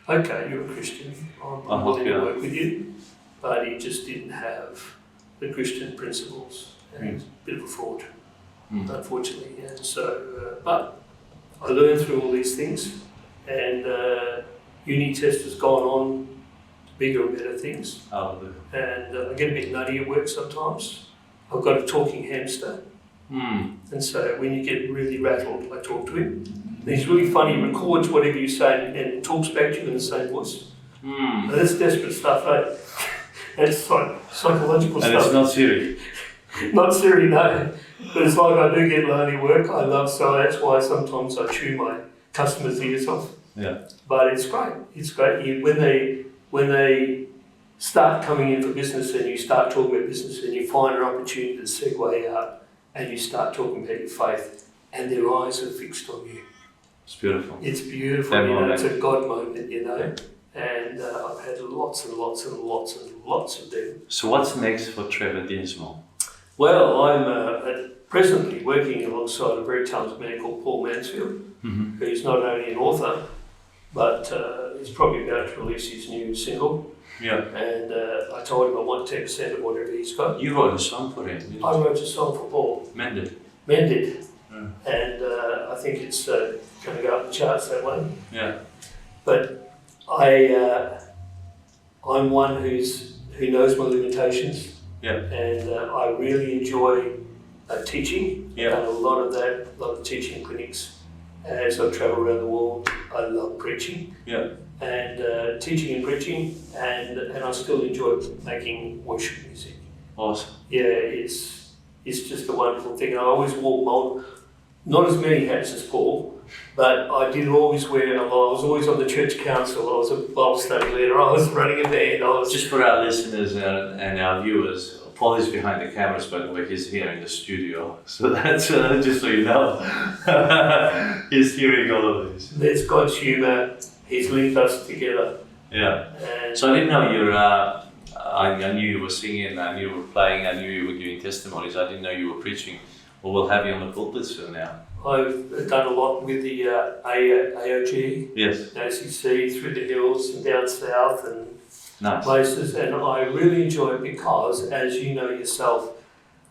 okay, you're a Christian. I'm willing to work with you. But he just didn't have the Christian principles and he's a bit of a fraud, unfortunately. And so, but I learned through all these things and uni test has gone on to bigger and better things. Hallelujah. And I get a bit nutty at work sometimes. I've got a talking hamster. And so when you get really rattled, I talk to him. And he's really funny, he records whatever you say and talks back to you in the same voice. And that's desperate stuff, eh? It's like psychological stuff. And it's not Siri. Not Siri, no. But it's like I do get lonely work. I love, so that's why sometimes I chew my customers' ears off. Yeah. But it's great. It's great. When they start coming in for business and you start talking about business and you find an opportunity to segue out and you start talking about your faith and their eyes are fixed on you. It's beautiful. It's beautiful. You know, it's a God moment, you know. And I've had lots and lots and lots and lots of them. So what's next for Trevor Dinsmore? Well, I'm presently working alongside a very talented man called Paul Mansfield, who's not only an author, but he's probably about to release his new single. Yeah. And I told him I want 10% of whatever he's got. You wrote a song for him, didn't you? I wrote a song for Paul. Mended. And I think it's going to go up the charts that way. Yeah. But I'm one who knows my limitations. Yeah. And I really enjoy teaching. Yeah. I've done a lot of that, a lot of teaching clinics. As I travel around the world, I love preaching. Yeah. And teaching and preaching, and I still enjoy making worship music. Awesome. Yeah, it's just a wonderful thing. I always wore not as many hats as Paul, but I did always wear a lot. I was always on the church council. I was a Bible study leader. I was running a band. Just for our listeners and our viewers, Paul is behind the cameras, by the way. He's here in the studio, so that's just so you know. He's hearing all of this. There's God's humour. He's linked us together. Yeah. And so I didn't know you're. I knew you were singing. I knew you were playing. I knew you were giving testimonies. I didn't know you were preaching. Well, we'll have you on the pulpit soon now. I've done a lot with the AOG, yes, ACC, through the hills and down south and places, and I really enjoy it because, as you know yourself,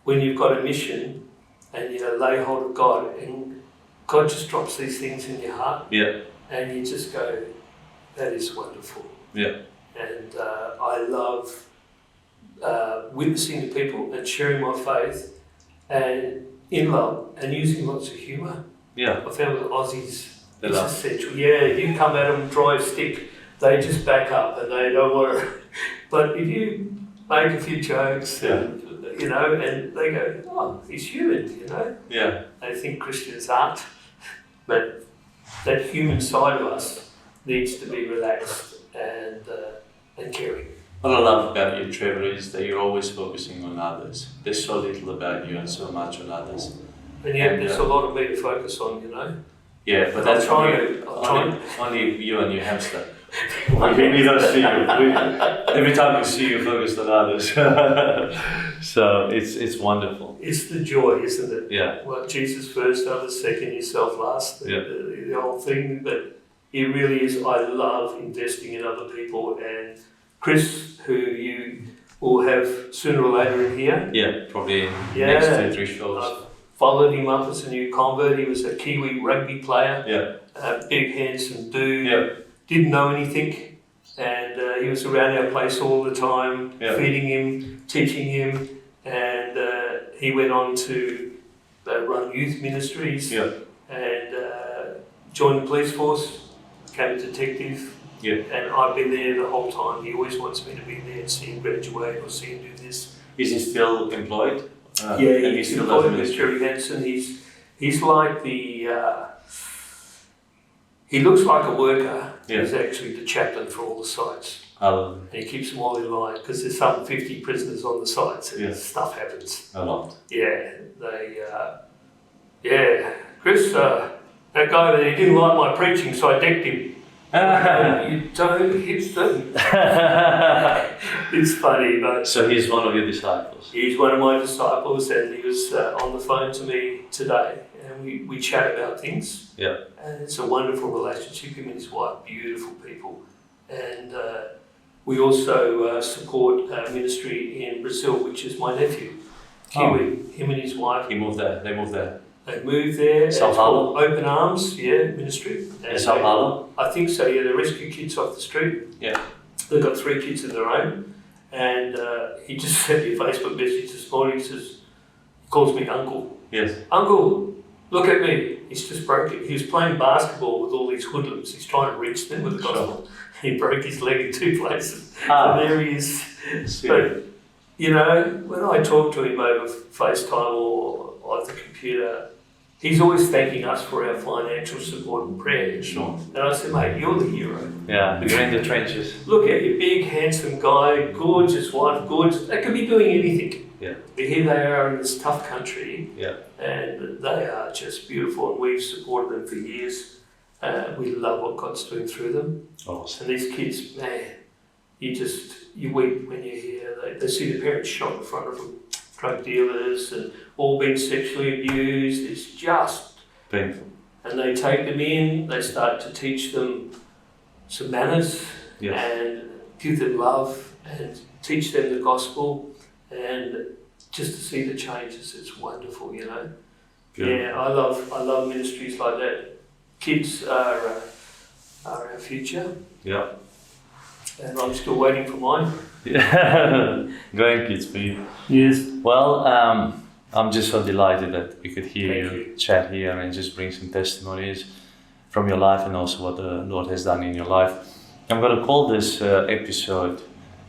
when you've got a mission and you lay hold of God, and God just drops these things in your heart, and you just go, that is wonderful. Yeah. And I love witnessing to people and sharing my faith and in love and using lots of humour. Yeah. I found with Aussies, it's essential. Yeah, you come at them dry as stick, they just back up and they don't want to. But if you make a few jokes, and, and they go, oh, he's human, Yeah. They think Christians aren't. But that human side of us needs to be relaxed and caring. What I love about you, Trevor, is that you're always focusing on others. There's so little about you and so much on others. And yet there's a lot of me to focus on, Yeah, but that's only you and your hamster. We don't see you. Every time we see you, focused on others. So it's wonderful. It's the joy, isn't it? Yeah. Well, Jesus first, others second, yourself last. The whole thing. But it really is. I love investing in other people. And Chris, who you we'll have sooner or later in here. Yeah, probably next 2-3 shows. Followed him up as a new convert. He was a Kiwi rugby player. Yeah. Big, handsome dude. Yeah. Didn't know anything. And he was around our place all the time, feeding him, teaching him. And he went on to run youth ministries. Yeah. And joined the police force, became a detective. Yeah. And I've been there the whole time. He always wants me to be there and see him graduate or see him do this. Is he still employed? He's employed with Jerry Henson. He's like the... he looks like a worker. Yeah. He's actually the chaplain for all the sites. And he keeps them all in line because there's some 50 prisoners on the sites and Yeah. stuff happens. a lot. Yeah, Chris, that guy over there, he didn't like my preaching, so I decked him. You don't hit them. It's funny, but... So he's one of your disciples? He's one of my disciples, and he was on the phone to me today, and we chat about things. Yeah. And it's a wonderful relationship, him and his wife, beautiful people. And we also support ministry in Brazil, which is my nephew, Kiwi, him and his wife. He moved there, they moved there. They moved there. Sao Paulo? Open Arms, ministry. In Sao Paulo? I think so, yeah. They rescue kids off the street. Yeah. They've got 3 kids of their own. And he just sent me a Facebook message this morning. He calls me Uncle. Yes. Uncle, look at me. He's just broken. He was playing basketball with all these hoodlums. He's trying to reach them with the gospel. He broke his leg in 2 places. And there he is. But, when I talk to him over FaceTime or on the computer, he's always thanking us for our financial support and prayer. Sure. And I said, mate, you're the hero. Yeah, you're in the trenches. Look at you, big, handsome guy, gorgeous wife, gorgeous. They could be doing anything. Yeah. But here they are in this tough country. Yeah. And they are just beautiful, and we've supported them for years. We love what God's doing through them. Awesome. And these kids, man, you weep when you hear they see the parents shot in front of them, drug dealers and all being sexually abused. It's just painful. And they take them in, they start to teach them some manners and give them love and teach them the gospel, and just to see the changes, it's wonderful, Beautiful. Yeah, I love ministries like that. Kids are our future. Yeah. And I'm still waiting for mine. Yeah. Grandkids for you. Yes. Well, I'm just so delighted that we could hear you chat here and just bring some testimonies from your life and also what the Lord has done in your life. I'm going to call this episode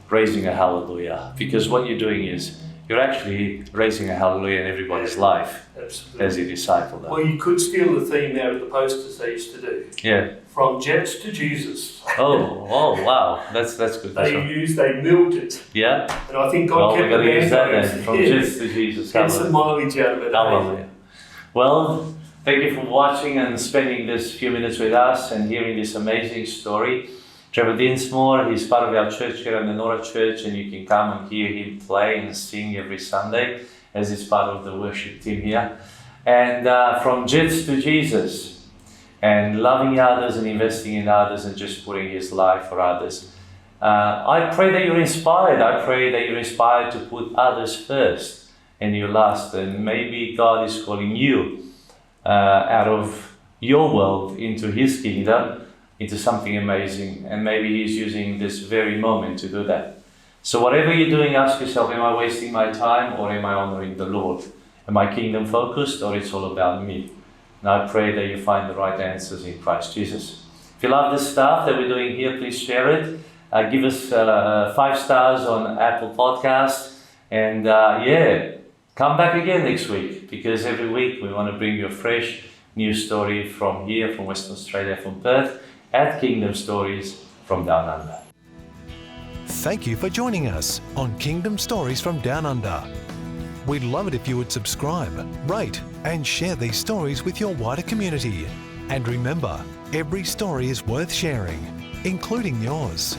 Raising a Hallelujah, because what you're doing is you're actually raising a hallelujah in everybody's life. Absolutely. As a disciple. Well, you could steal the theme out of the posters they used to do. Yeah. From Jets to Jesus. Oh, wow. That's good. They milked it. Yeah. And I think God kept the use that going. then. From Jets to Jesus. Get some mileage out of it. Hallelujah. Well, thank you for watching and spending this few minutes with us and hearing this amazing story. Trevor Dinsmore, he's part of our church here in the Nora Church, and you can come and hear him play and sing every Sunday as he's part of the worship team here. And from Jets to Jesus, and loving others and investing in others and just putting his life for others. I pray that you're inspired. I pray that you're inspired to put others first and you last. And maybe God is calling you out of your world into his kingdom, into something amazing. And maybe he's using this very moment to do that. So whatever you're doing, ask yourself, am I wasting my time or am I honoring the Lord? Am I kingdom focused or it's all about me? And I pray that you find the right answers in Christ Jesus. If you love this stuff that we're doing here, please share it. Give us 5 stars on Apple Podcasts. And come back again next week, because every week we want to bring you a fresh new story from here, from Western Australia, from Perth, at Kingdom Stories from Down Under. Thank you for joining us on Kingdom Stories from Down Under. We'd love it if you would subscribe, rate, and share these stories with your wider community. And remember, every story is worth sharing, including yours.